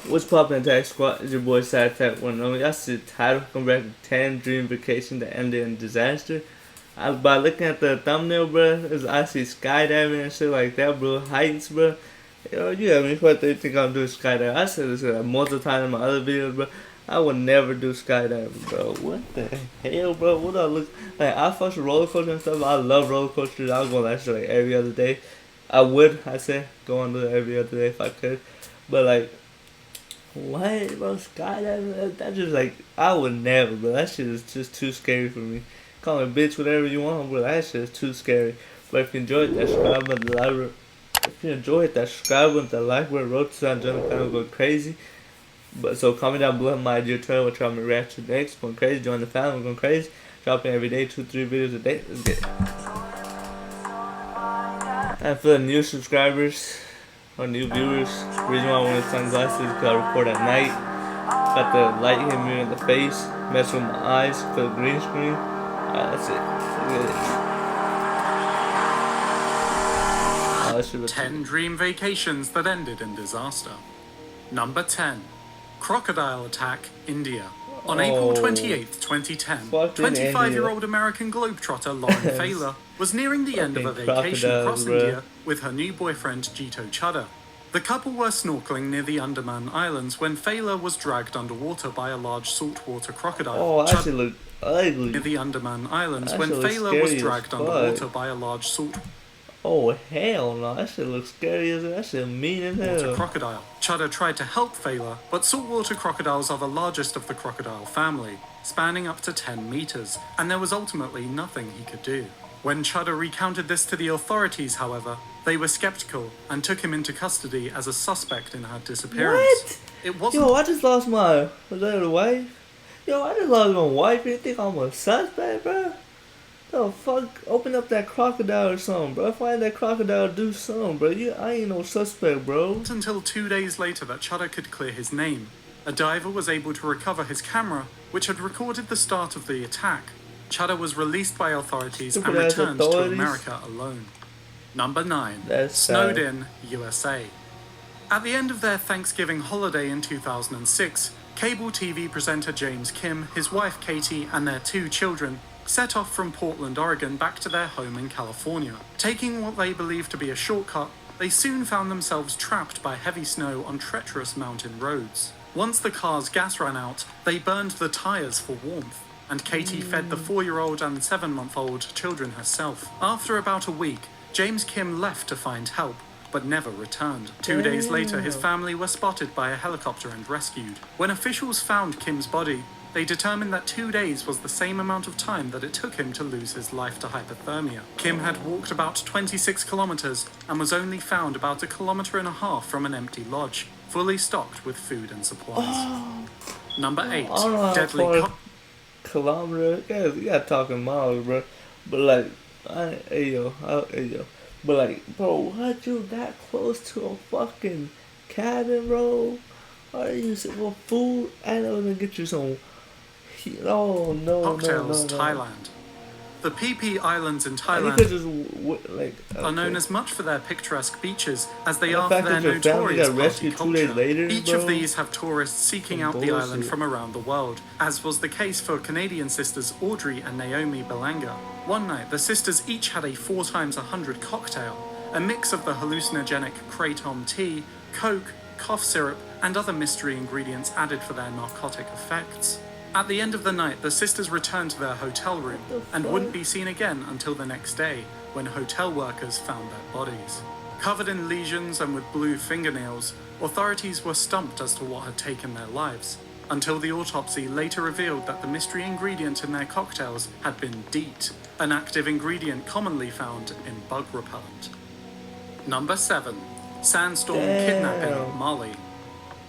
What's poppin', Attack Squad? It's your boy SatAttack one only. I see the title. Come back to 10 Dream Vacation that ended in disaster. By looking at the thumbnail, bro, I see skydiving and shit like that, bro. Heights, bro. Yo, you have me what they think I'm doing skydiving. I said this multiple times in my other videos, bro. I would never do skydiving, bro. What the hell, bro? What do I look like? I fuck with roller coasters and stuff. I love roller coasters. I'll go on that shit like every other day. I say, go on to every other day if I could. But like, what, bro? Skydiving? That just like, I would never, bro. That shit is just too scary for me. Call me bitch, whatever you want, bro. That shit is too scary. But if you enjoyed that, subscribe button, like. If you enjoyed that, subscribe button, the like button, road to that channel, kind of go crazy. But so comment down below my ideal trailer, what y'all me react to next. Going crazy, join the family, going crazy. Dropping every day, 2-3 videos a day. Let's get it. And for the new subscribers or new viewers, the reason why I wear sunglasses is because I record at night. Got the light hitting me in the face, messing with my eyes, for the green screen. That's it. Look at it. 10 dream vacations that ended in disaster. Number 10. Crocodile attack, India. On April 28, 2010, 25-year-old American globetrotter Lauren Failer was nearing the end of a vacation across India with her new boyfriend Jito Chadha. The couple were snorkeling near the Andaman Islands when Failer was dragged underwater by a large saltwater crocodile. Oh, that should look ugly. Near the Andaman Islands when Failer was dragged underwater by a large saltwater Oh hell no, that shit looks scary as that shit mean as hell. Crocodile. Chadha tried to help Failer, but saltwater crocodiles are the largest of the crocodile family, spanning up to 10 meters, and there was ultimately nothing he could do. When Chadha recounted this to the authorities, however, they were skeptical and took him into custody as a suspect in her disappearance. What? It wasn't. Yo, I just lost my wife. Yo, I just lost my wife. You think I'm a suspect, bro? Oh fuck, open up that crocodile or something, bro. Find that crocodile, do something, bro. I ain't no suspect, bro. Until 2 days later that Chadha could clear his name. A diver was able to recover his camera, which had recorded the start of the attack. Chadha was released by authorities and returned to America alone. Number 9. Snowed in, USA. At the end of their Thanksgiving holiday in 2006, cable TV presenter James Kim, his wife Katie, and their 2 children set off from Portland, Oregon back to their home in California. Taking what they believed to be a shortcut, they soon found themselves trapped by heavy snow on treacherous mountain roads. Once the car's gas ran out, they burned the tires for warmth, and Katie fed the 4-year-old and 7-month-old children herself. After about a week, James Kim left to find help, but never returned. 2 days later, his family were spotted by a helicopter and rescued. When officials found Kim's body, they determined that 2 days was the same amount of time that it took him to lose his life to hypothermia. Kim had walked about 26 kilometers and was only found about 1.5 kilometers from an empty lodge, fully stocked with food and supplies. Number 8. Deadly kilometer. You gotta talk in miles, bro. But like, but like, bro, what, you that close to a fucking cabin, bro? Are you for food? I know gonna get you some. Cocktails, Thailand. The Phi Phi Islands in Thailand are known as much for their picturesque beaches as they are for their notorious party culture. Each of these have tourists seeking out the island from around the world, as was the case for Canadian sisters Audrey and Naomi Belanga. One night, the sisters each had a 4 times 100 cocktail, a mix of the hallucinogenic kratom tea, coke, cough syrup, and other mystery ingredients added for their narcotic effects. At the end of the night, the sisters returned to their hotel room and wouldn't be seen again until the next day, when hotel workers found their bodies. Covered in lesions and with blue fingernails, authorities were stumped as to what had taken their lives, until the autopsy later revealed that the mystery ingredient in their cocktails had been DEET, an active ingredient commonly found in bug repellent. Number 7. Sandstorm Kidnapping, Mali.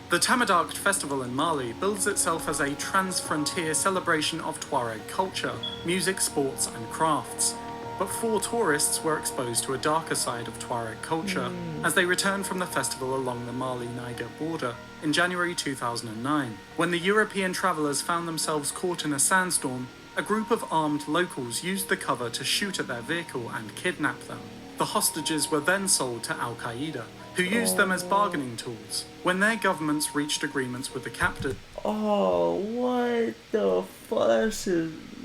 The Tamadarkt festival in Mali bills itself as a trans-frontier celebration of Tuareg culture, music, sports and crafts. But 4 tourists were exposed to a darker side of Tuareg culture as they returned from the festival along the Mali-Niger border in January 2009. When the European travellers found themselves caught in a sandstorm, a group of armed locals used the cover to shoot at their vehicle and kidnap them. The hostages were then sold to Al-Qaeda, who used them as bargaining tools when their governments reached agreements with the captors. Oh, what the fuck?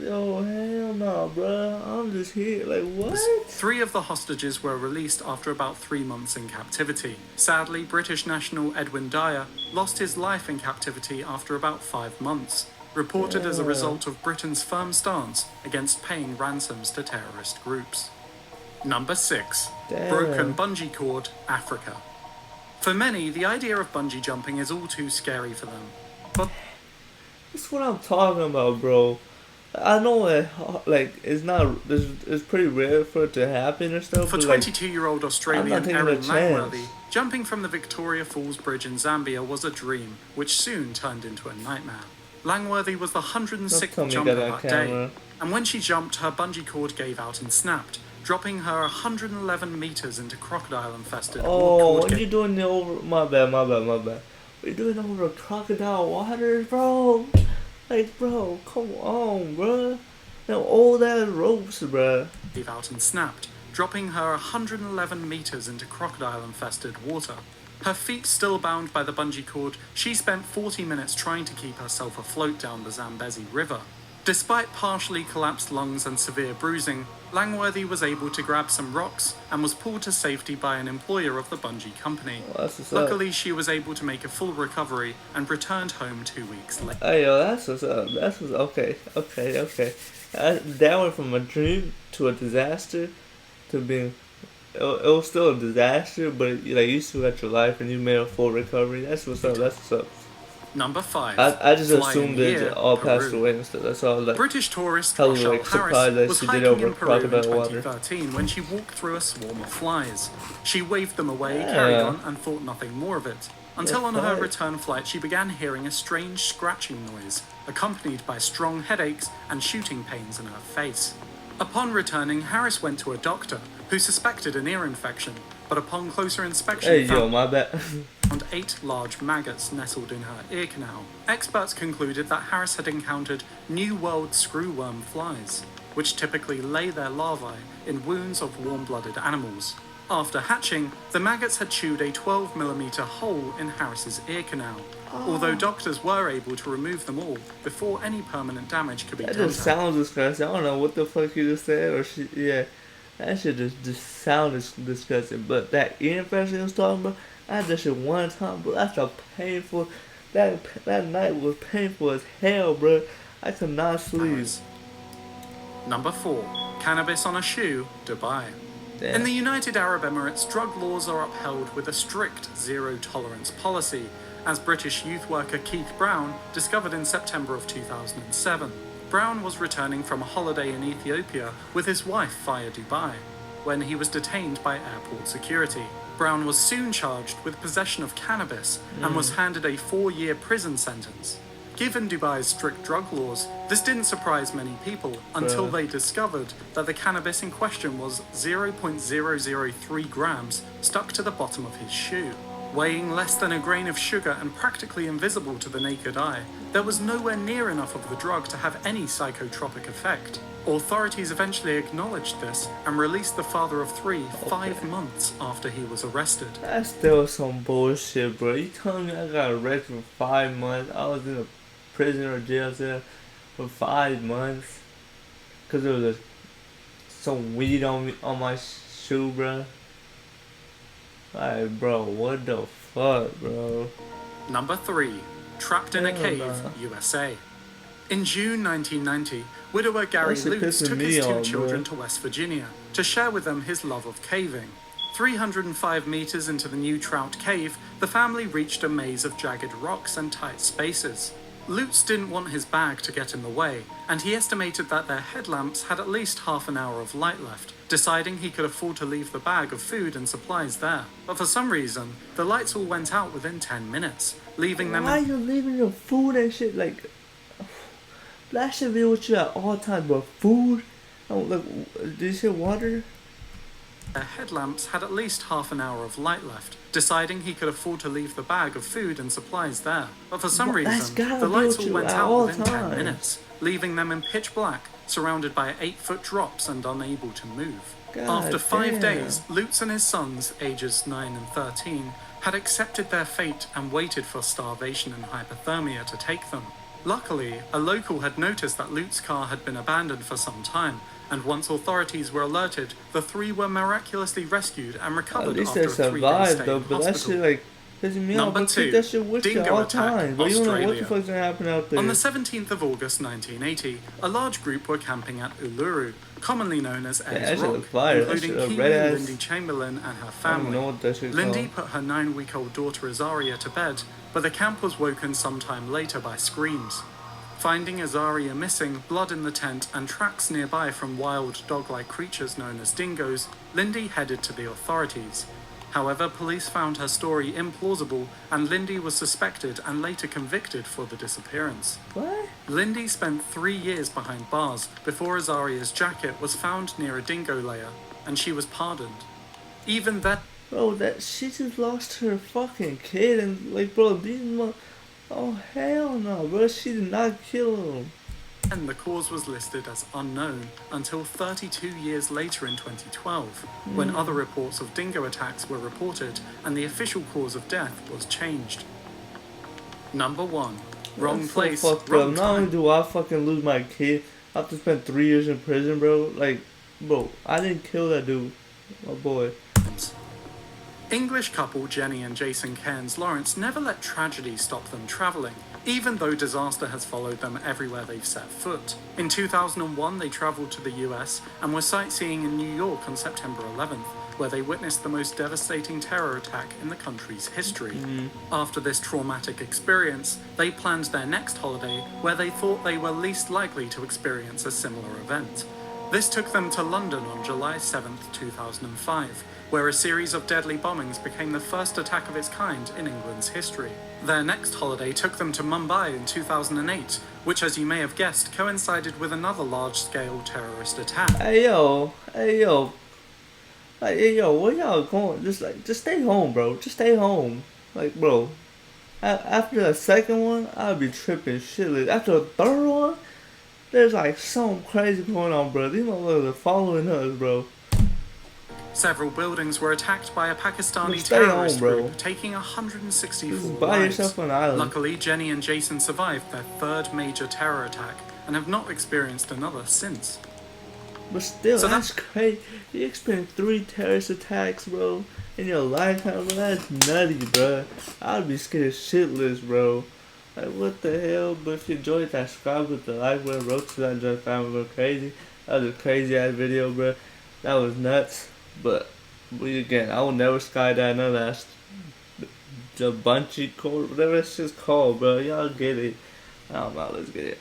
Oh, hell no, bro. I'm just here. Like, what? 3 of the hostages were released after about 3 months in captivity. Sadly, British national Edwin Dyer lost his life in captivity after about 5 months, reported as a result of Britain's firm stance against paying ransoms to terrorist groups. Number 6. Broken bungee cord, Africa. For many, the idea of bungee jumping is all too scary for them. But that's what I'm talking about, bro. I know it, like, it's pretty rare for it to happen or stuff. For 22-year-old Australian Erin Langworthy, jumping from the Victoria Falls Bridge in Zambia was a dream, which soon turned into a nightmare. Langworthy was the 106th jumper that day, and when she jumped, her bungee cord gave out and snapped, dropping her 111 meters into crocodile-infested. Oh, what are you doing over? My bad. What are you doing over crocodile waters, bro? Like, bro, come on, bro. Now all that ropes, bro. Gave out and snapped, dropping her 111 meters into crocodile-infested water. Her feet still bound by the bungee cord, she spent 40 minutes trying to keep herself afloat down the Zambezi River. Despite partially collapsed lungs and severe bruising, Langworthy was able to grab some rocks and was pulled to safety by an employer of the bungee company. Luckily, she was able to make a full recovery and returned home 2 weeks later. Hey, yo, that's what's up. Okay. That went from a dream to a disaster to being... It was still a disaster, but you still got your life and you made a full recovery. That's what's up. Number 5. I just assumed they all passed away and stuff. That's all. British tourist Rochelle Harris was hiking in Peru in 2013 when she walked through a swarm of flies. She waved them away, carried on, and thought nothing more of it. Until on her return flight, she began hearing a strange scratching noise, accompanied by strong headaches and shooting pains in her face. Upon returning, Harris went to a doctor who suspected an ear infection, but upon closer inspection found 8 large maggots nestled in her ear canal. Experts concluded that Harris had encountered New World screwworm flies, which typically lay their larvae in wounds of warm-blooded animals. After hatching, the maggots had chewed a 12mm hole in Harris's ear canal, although doctors were able to remove them all before any permanent damage could be done. That just sounds disgusting. I don't know what the fuck you just said, that shit just sounds disgusting. But that ear infection you was talking about, I had that shit one time, bro. That's a painful. That night was painful as hell, bro. I could not sleep. Number 4. Cannabis on a shoe, Dubai. Damn. In the United Arab Emirates, drug laws are upheld with a strict zero-tolerance policy, as British youth worker Keith Brown discovered in September of 2007. Brown was returning from a holiday in Ethiopia with his wife via Dubai, when he was detained by airport security. Brown was soon charged with possession of cannabis and was handed a 4-year prison sentence. Given Dubai's strict drug laws, this didn't surprise many people until they discovered that the cannabis in question was 0.003 grams stuck to the bottom of his shoe. Weighing less than a grain of sugar and practically invisible to the naked eye, there was nowhere near enough of the drug to have any psychotropic effect. Authorities eventually acknowledged this and released the father of 3 5 months after he was arrested. That's still some bullshit, bro. You telling me I got arrested for 5 months? I was in a prison or jail cell for 5 months because there was some weed on my shoe, bro. Like, bro, what the fuck, bro? Number 3. Trapped in a cave, USA. In June 1990, widower Gary Lutz took his 2 children to West Virginia to share with them his love of caving. 305 meters into the New Trout Cave, the family reached a maze of jagged rocks and tight spaces. Lutz didn't want his bag to get in the way, and he estimated that their headlamps had at least half an hour of light left, deciding he could afford to leave the bag of food and supplies there. But for some reason, the lights all went out within 10 minutes, leaving them... Why are you leaving your food and shit? Like, that should be with you at all times, but food? Oh, look, did you say water? Their headlamps had at least half an hour of light left, deciding he could afford to leave the bag of food and supplies there. But for some reason, the lights all went out within 10 minutes, leaving them in pitch black, surrounded by 8-foot drops and unable to move. After 5 days, Lutz and his sons, ages 9 and 13, had accepted their fate and waited for starvation and hypothermia to take them. Luckily, a local had noticed that Lutz's car had been abandoned for some time, and once authorities were alerted, the three were miraculously rescued and recovered after a 3-day stay in hospital. Number 2, dingo attack, Australia. On the 17th of August 1980, a large group were camping at Uluru, commonly known as Ayers Rock, including Kiwi Lindy Chamberlain and her family. Lindy put her 9-week-old daughter Azaria to bed, but the camp was woken sometime later by screams. Finding Azaria missing, blood in the tent, and tracks nearby from wild dog-like creatures known as dingoes, Lindy headed to the authorities. However, police found her story implausible, and Lindy was suspected and later convicted for the disappearance. What? Lindy spent 3 years behind bars before Azaria's jacket was found near a dingo lair, and she was pardoned. Even then... Bro, she just lost her fucking kid, and like, bro, oh hell no, bro, she did not kill him. And the cause was listed as unknown until 32 years later in 2012, when other reports of dingo attacks were reported and the official cause of death was changed. Number 1. Wrong place, wrong time. Not only do I fucking lose my kid, I have to spend 3 years in prison, bro. Like, bro, I didn't kill that dude, my boy. English couple Jenny and Jason Cairns Lawrence never let tragedy stop them travelling, even though disaster has followed them everywhere they've set foot. In 2001, they travelled to the US and were sightseeing in New York on September 11th, where they witnessed the most devastating terror attack in the country's history. After this traumatic experience, they planned their next holiday where they thought they were least likely to experience a similar event. This took them to London on July 7th, 2005, where a series of deadly bombings became the first attack of its kind in England's history. Their next holiday took them to Mumbai in 2008, which, as you may have guessed, coincided with another large-scale terrorist attack. Hey yo, where y'all going? Just stay home, bro. Just stay home. Like, bro, after the second one, I'd be tripping shitless. After the third one, there's like something crazy going on, bro. These motherfuckers are following us, bro. Several buildings were attacked by a Pakistani terrorist group, taking 164 lives. Luckily, Jenny and Jason survived their third major terror attack and have not experienced another since. But still, so that's crazy. You experienced 3 terrorist attacks, bro, in your lifetime, bro. That's nutty, bro. I'd be scared shitless, bro. Like, what the hell? But if you enjoyed that, subscribe with the like button, wrote to that, join family, go crazy. That was a crazy ass video, bro. That was nuts. But again, I will never skydive, none of that. The bungee cord, whatever it's just called, bro. Y'all get it. I don't know, let's get it.